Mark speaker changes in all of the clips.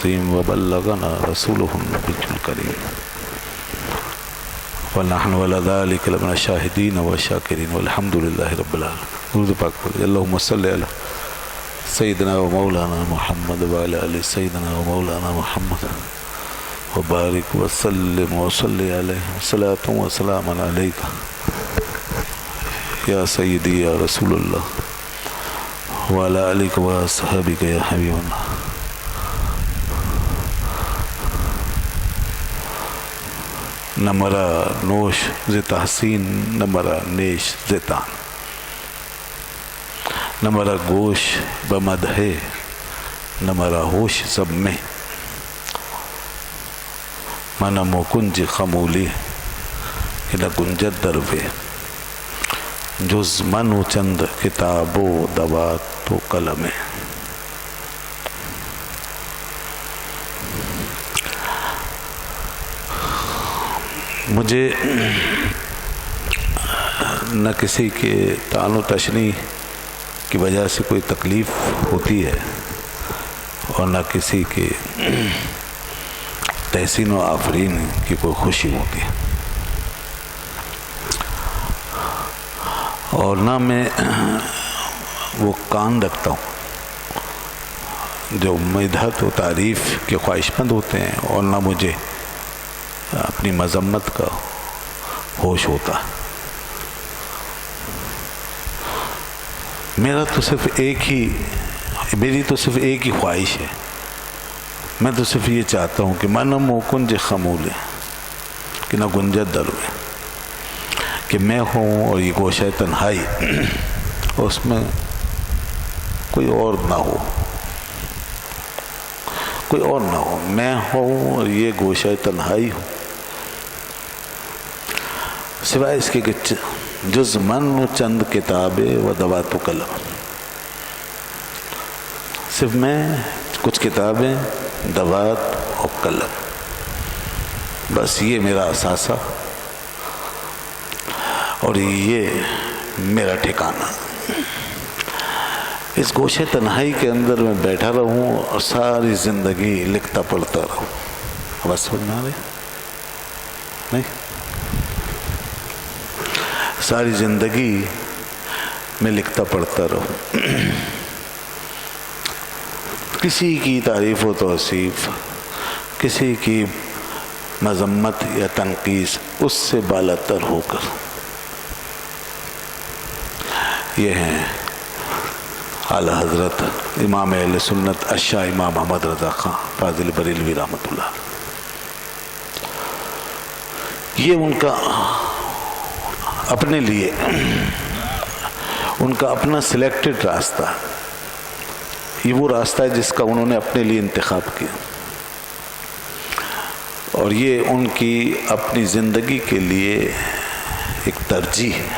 Speaker 1: وبلغنا رسوله النبي الكريم ونحن على ذلك لمن الشاهدين والشاكرين والحمد لله رب العالمين. درود پاک پڑھیں. اللهم صل على سيدنا ومولانا محمد وعلى آل سيدنا ومولانا محمد وبارك وسلم وصلي عليه صلاة وسلام عليك يا سيدي يا رسول الله وعلى آلك وصحبك يا حبيب الله. نہ مرا نوش ز تحسین نہ مرا نیش ز تان، نہ مرا گوش بمدح نہ مرا ہوش سب میں، من مکنج خمولی نہ گنجد دروے، جز من و چند کتاب و دوات و قلم. مجھے نہ کسی کے طعن و تشنیع کی وجہ سے کوئی تکلیف ہوتی ہے اور نہ کسی کے تحسین و آفرین کی کوئی خوشی ہوتی ہے، اور نہ میں وہ کان رکھتا ہوں جو مدحت و تعریف کے خواہش مند ہوتے ہیں، اور نہ مجھے اپنی مذمت کا ہوش ہوتا. میری تو صرف ایک ہی خواہش ہے. میں تو صرف یہ چاہتا ہوں کہ من موکنج خمول کہ نہ گنجد دروے، کہ میں ہوں اور یہ گوشہ تنہائی، اور اس میں کوئی اور نہ ہو، کوئی اور نہ ہو، میں ہوں اور یہ گوشہ تنہائی ہوں، سوائے اس کے کہ جز من و چند کتابیں و دوات و قلم، صرف میں، کچھ کتابیں، دوات اور قلم، بس یہ میرا اثاثہ اور یہ میرا ٹھکانہ. اس گوشے تنہائی کے اندر میں بیٹھا رہوں اور ساری زندگی لکھتا پڑھتا رہوں. بس سمجھ میں آ رہی نہیں؟ ساری زندگی میں لکھتا پڑھتا رہوں، کسی کی تعریف و توصیف، کسی کی مذمت یا تنقیص اس سے بالا تر ہو کر. یہ ہیں اعلی حضرت امام اہل سنت الشاہ امام محمد رضا خان فاضل بریلوی رحمۃ اللہ. یہ ان کا اپنے لیے، ان کا اپنا سلیکٹڈ راستہ، یہ وہ راستہ ہے جس کا انہوں نے اپنے لیے انتخاب کیا، اور یہ ان کی اپنی زندگی کے لیے ایک ترجیح ہے.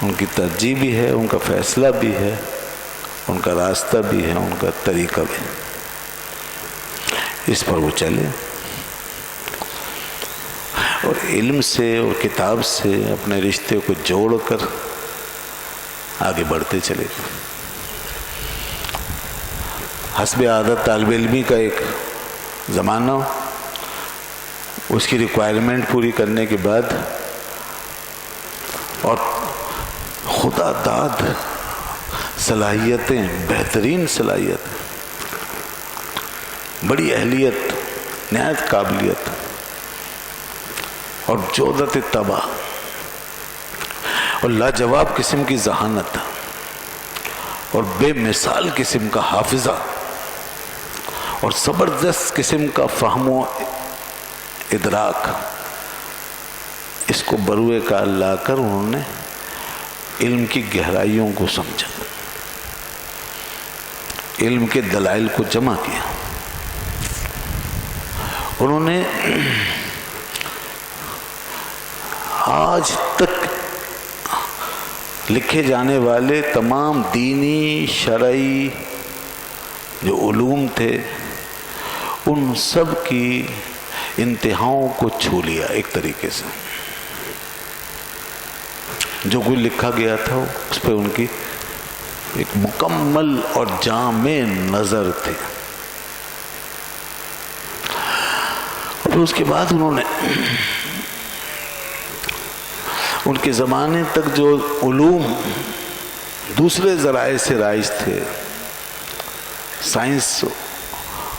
Speaker 1: ان کی ترجیح بھی ہے، ان کا فیصلہ بھی ہے، ان کا راستہ بھی ہے، ان کا طریقہ بھی ہے. اس پر وہ چلے اور علم سے اور کتاب سے اپنے رشتے کو جوڑ کر آگے بڑھتے چلے گئے. حسب عادت طالب علمی کا ایک زمانہ، اس کی ریکوائرمنٹ پوری کرنے کے بعد اور خدا داد صلاحیتیں، بہترین صلاحیتیں، بڑی اہلیت، نہایت قابلیت اور جودت طبع اور لاجواب قسم کی ذہانت اور بے مثال قسم کا حافظہ اور زبردست قسم کا فہم و ادراک، اس کو بروئے کار لا کر انہوں نے علم کی گہرائیوں کو سمجھا، علم کے دلائل کو جمع کیا. انہوں نے آج تک لکھے جانے والے تمام دینی شرعی جو علوم تھے، ان سب کی انتہاؤں کو چھو لیا ایک طریقے سے. جو کوئی لکھا گیا تھا اس پہ ان کی ایک مکمل اور جامع نظر تھی. پھر اس کے بعد انہوں نے ان کے زمانے تک جو علوم دوسرے ذرائع سے رائج تھے، سائنس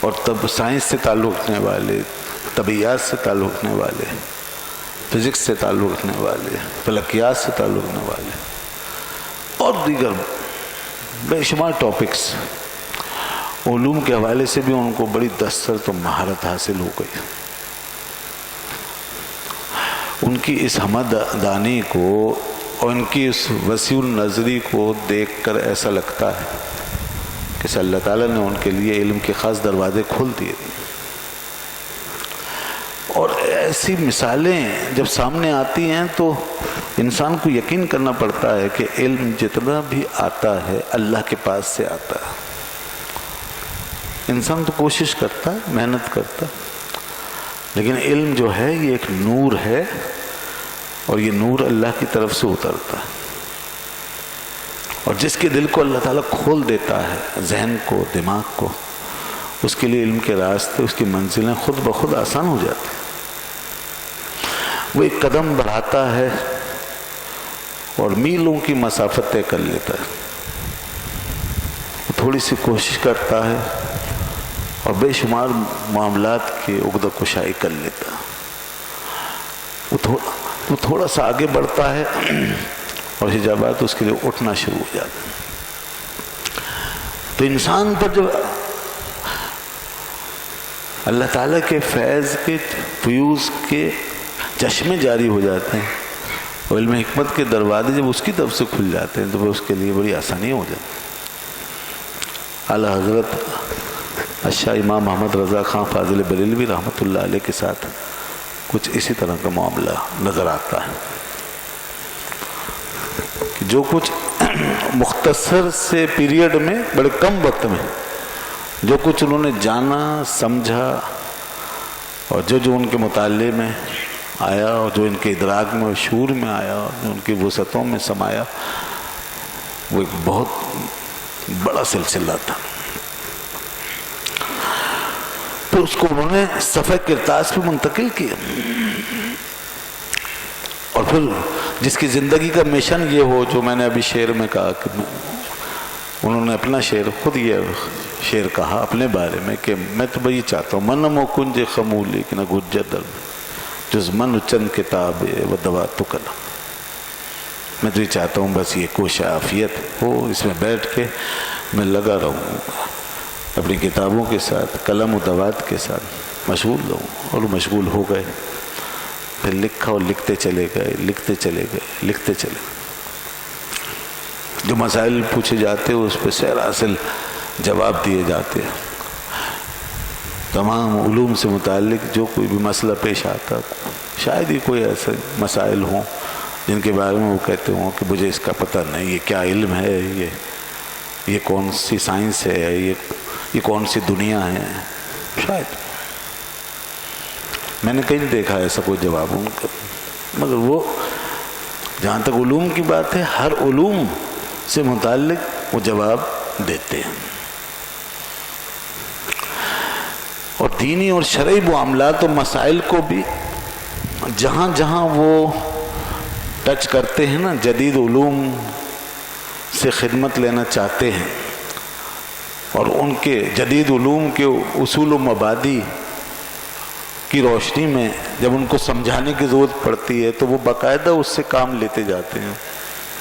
Speaker 1: اور تب سائنس سے تعلق رکھنے والے، طبیعیات سے تعلق رکھنے والے، فزکس سے تعلق رکھنے والے، فلکیات سے تعلق رکھنے والے اور دیگر بے شمار ٹاپکس، علوم کے حوالے سے بھی ان کو بڑی دسترس و مہارت حاصل ہو گئی۔ ان کی اس ہمدانی کو اور ان کی اس وسیع النظری کو دیکھ کر ایسا لگتا ہے کہ اللہ تعالیٰ نے ان کے لیے علم کے خاص دروازے کھول دیے۔ اور ایسی مثالیں جب سامنے آتی ہیں تو انسان کو یقین کرنا پڑتا ہے کہ علم جتنا بھی آتا ہے اللہ کے پاس سے آتا ہے۔ انسان تو کوشش کرتا ہے، محنت کرتا ہے، لیکن علم جو ہے یہ ایک نور ہے اور یہ نور اللہ کی طرف سے اترتا ہے، اور جس کے دل کو اللہ تعالیٰ کھول دیتا ہے، ذہن کو، دماغ کو، اس کے لیے علم کے راستے، اس کی منزلیں خود بخود آسان ہو جاتی ہیں۔ وہ ایک قدم بڑھاتا ہے اور میلوں کی مسافت طے کر لیتا ہے، وہ تھوڑی سی کوشش کرتا ہے اور بے شمار معاملات کی عقدہ کشائی کر لیتا ہے۔ وہ تھوڑا سا آگے بڑھتا ہے اور حجابات اس کے لیے اٹھنا شروع ہو جاتے ہیں۔ تو انسان پر جب اللہ تعالیٰ کے فیض کے فیوز کے چشمے جاری ہو جاتے ہیں اور علم حکمت کے دروازے جب اس کی طرف سے کھل جاتے ہیں تو وہ اس کے لیے بڑی آسانی ہو جاتی ہے۔ اعلیٰ حضرت اشاہ امام محمد رضا خان فاضل بریلوی رحمۃ اللہ علیہ کے ساتھ کچھ اسی طرح کا معاملہ نظر آتا ہے کہ جو کچھ مختصر سے پیریڈ میں، بڑے کم وقت میں جو کچھ انہوں نے جانا، سمجھا اور جو ان کے مطالعے میں آیا اور جو ان کے ادراک میں اور شعور میں آیا اور جو ان کی وسعتوں میں سمایا، وہ ایک بہت بڑا سلسلہ تھا۔ پھر اس کو انہوں نے صفحہ کرتاس پہ منتقل کیا، اور پھر جس کی زندگی کا مشن یہ ہو جو میں نے ابھی شعر میں کہا کہ انہوں نے اپنا شعر، خود یہ شعر کہا اپنے بارے میں کہ میں تو بھائی چاہتا ہوں من مکنج خمولی کہ نہ گجر جز من چند کتاب و دوا تو قلم، میں تو یہ چاہتا ہوں بس یہ کوش عافیت ہو، اس میں بیٹھ کے میں لگا رہوں اپنی کتابوں کے ساتھ، قلم و دوات کے ساتھ مشغول رہوں، اور مشغول ہو گئے، پھر لکھا اور لکھتے چلے گئے، لکھتے چلے گئے، لکھتے چلے گئے۔ جو مسائل پوچھے جاتے اس پہ سیر حاصل جواب دیے جاتے، تمام علوم سے متعلق جو کوئی بھی مسئلہ پیش آتا، شاید ہی کوئی ایسے مسائل ہوں جن کے بارے میں وہ کہتے ہوں کہ مجھے اس کا پتہ نہیں، یہ کیا علم ہے، یہ کون سی سائنس ہے، یہ کون سی دنیا ہے، شاید میں نے کہیں نہیں دیکھا ایسا کوئی جواب ان کا۔ مگر وہ جہاں تک علوم کی بات ہے، ہر علوم سے متعلق وہ جواب دیتے ہیں، اور دینی اور شرعی معاملات و مسائل کو بھی جہاں جہاں وہ ٹچ کرتے ہیں نا، جدید علوم سے خدمت لینا چاہتے ہیں، اور ان کے جدید علوم کے اصول و مبادی کی روشنی میں جب ان کو سمجھانے کی ضرورت پڑتی ہے تو وہ باقاعدہ اس سے کام لیتے جاتے ہیں۔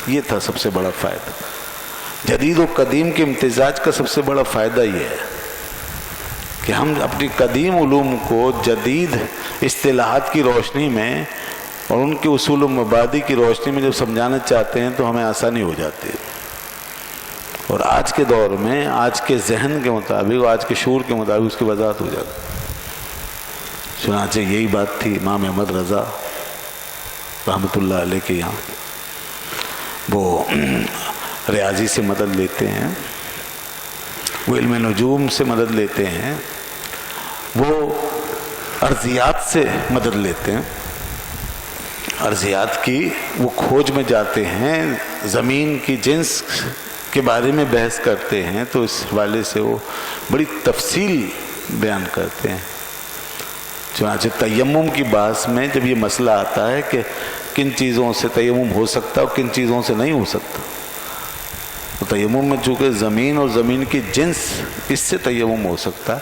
Speaker 1: یہ تھا سب سے بڑا فائدہ، جدید و قدیم کے امتزاج کا سب سے بڑا فائدہ یہ ہے کہ ہم اپنی قدیم علوم کو جدید اصطلاحات کی روشنی میں اور ان کے اصول و مبادی کی روشنی میں جب سمجھانا چاہتے ہیں تو ہمیں آسانی ہو جاتی ہے، اور آج کے دور میں آج کے ذہن کے مطابق، آج کے شعور کے مطابق اس کی وضاحت ہو جاتی ہے۔ چنانچہ یہی بات تھی امام احمد رضا رحمۃ اللہ علیہ کے یہاں، وہ ریاضی سے مدد لیتے ہیں، وہ علم نجوم سے مدد لیتے ہیں، وہ ارضیات سے مدد لیتے ہیں، ارضیات کی وہ کھوج میں جاتے ہیں، زمین کی جنس کے بارے میں بحث کرتے ہیں، تو اس حوالے سے وہ بڑی تفصیل بیان کرتے ہیں چنانچہ تیمم کی بحث میں جب یہ مسئلہ آتا ہے کہ کن چیزوں سے تیمم ہو سکتا ہے اور کن چیزوں سے نہیں ہو سکتا، تو تیمم میں چونکہ زمین اور زمین کی جنس، اس سے تیمم ہو سکتا ہے،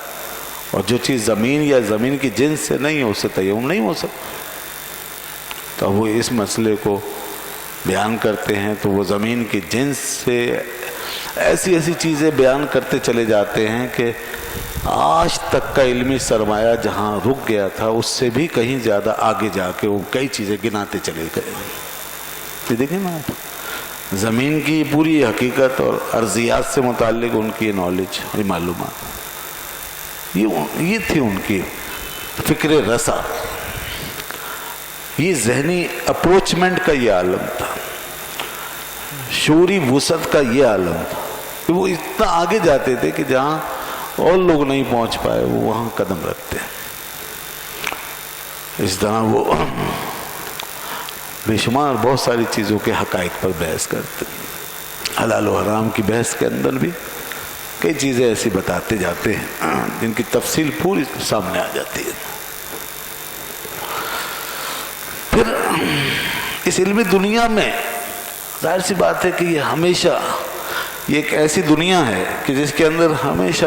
Speaker 1: اور جو چیز زمین یا زمین کی جنس سے نہیں ہو، اس سے تیمم نہیں ہو سکتا. تو وہ اس مسئلے کو بیان کرتے ہیں، تو وہ زمین کی جنس سے ایسی ایسی چیزیں بیان کرتے چلے جاتے ہیں کہ آج تک کا علمی سرمایہ جہاں رک گیا تھا اس سے بھی کہیں زیادہ آگے جا کے وہ کئی چیزیں گناتے چلے گئے. یہ دیکھیں نا آپ، زمین کی پوری حقیقت اور ارضیات سے متعلق ان کی نالج اور معلومات، یہ تھی ان کی فکر رسا، یہ ذہنی اپروچمنٹ کا یہ عالم تھا، شعوری وسعت کا یہ عالم تھا کہ وہ اتنا آگے جاتے تھے کہ جہاں اور لوگ نہیں پہنچ پائے وہ وہاں قدم رکھتے ہیں. اس طرح وہ بے شمار بہت ساری چیزوں کے حقائق پر بحث کرتے ہیں. حلال و حرام کی بحث کے اندر بھی کئی چیزیں ایسی بتاتے جاتے ہیں جن کی تفصیل پوری سامنے آ جاتی ہے. پھر اس علمی دنیا میں ظاہر سی بات ہے کہ یہ ہمیشہ یہ ایک ایسی دنیا ہے کہ جس کے اندر ہمیشہ